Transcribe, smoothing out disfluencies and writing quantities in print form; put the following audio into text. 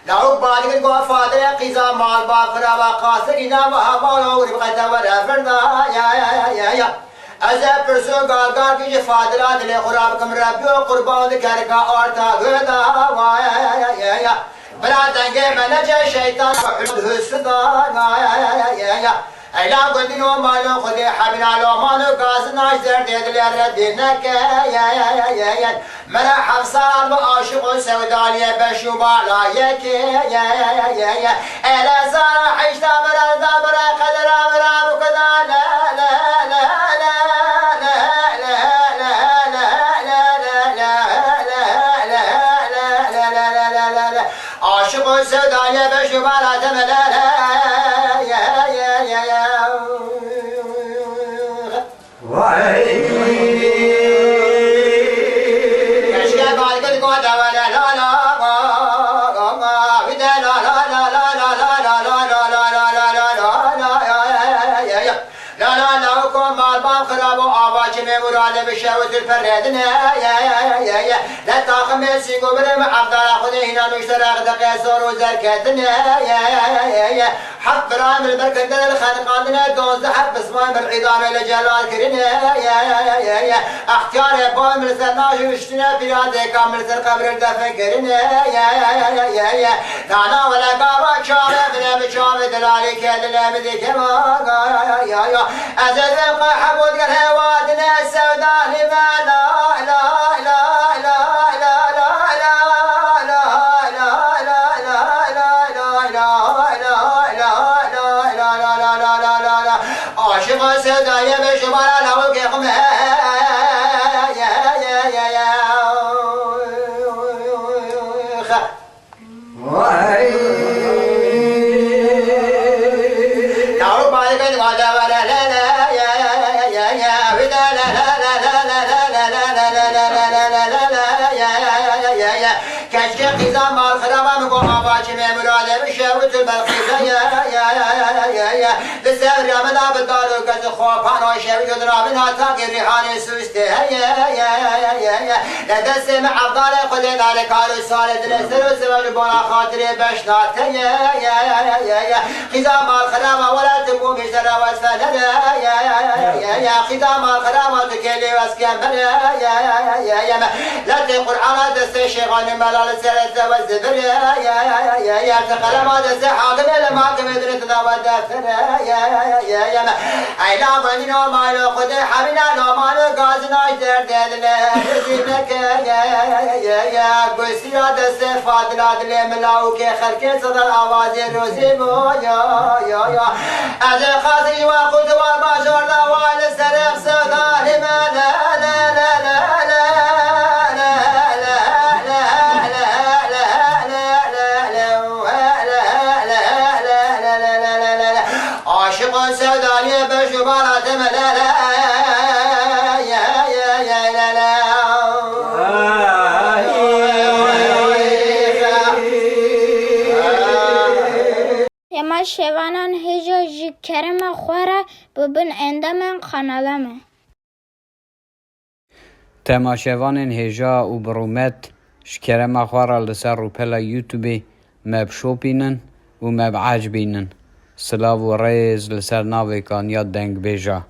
لو بعد كده فادر قيزا مال باقرا وقاسرنا وهمال وربقة ورفرنا يا أزا برسو قال كيش فادرات لقرابكم ربي وقربان ذكرك أرتا غدا يا بلا تنجي منجا شيطان وحمد السدان يا اعلام قدنو مالو خدي حبنا لو مانو قاسنا اشتر ديدل ردينك يا مرا حفصان وعاشق سودالية بشو بالايك يا الا زارا حيشتا مرا دابرا قدرا مرا وكذا لا لا لا لا لا لا لا لا لا لا عاشق سودالية بشو بالا تملا مراد بشاوة الفرادنا يا لا تاخم سيقو برم عبد الله خذينا نشترك دقيسور وزركتنا يا حق رام البركة الخانقاتنا دوز حب اسمان بالعظام لجلال كرنا يا اختيار بوم مرسلناش وشتنا في راده كامل سر قبر الدفكرنا يا دانا ولا قاوة شامة بنا بشامة دلالي كدلا مذيك يا أزل حبود قال هوادنا السوداء لما لا لا لا لا لا لا لا لا عاشق السوداء يا بشمال لو كيقم كشك قيزا مال خرابا مقوم عباش مراد بشاوة البلقيزة يا لسه رامنا بالدارو كز خوابان وشاوي درابنا تاقي ريحان سوسته يا لدس معضال خدنا لكارو صالد لسر وسواج بونا خاطري بشنات يا قيزا مال خرابا ولا تبو مشترى واسفل يا قيزا مال خرابا تكلي واسكمبر يا لا تقرآن دست شيخان ملال سرت والزبر يا تقلما دست حاكم لما كمدرت دوا دفتر يا ايلا بنينو مالو خد حبنا لو مالو غازنا دردل رزقك يا قسيا دست فاضلات لملاو كي خلك صدر آواز روزي بو يا از خاطري وقلت وما جرد والسرف صدا لما لا لا لا لا سودانية بشبارات ملالا يا لا لا يما شوانان هجا جي كرم خوارا ببن اندامن خانالامه تماشاوان هجا و برومت شكرم خوارا لسر روپلا يوتيوبي مب شوبينن و مب عجبينن سلاو و ریز لسر ناوی کان یا دنگ بیجا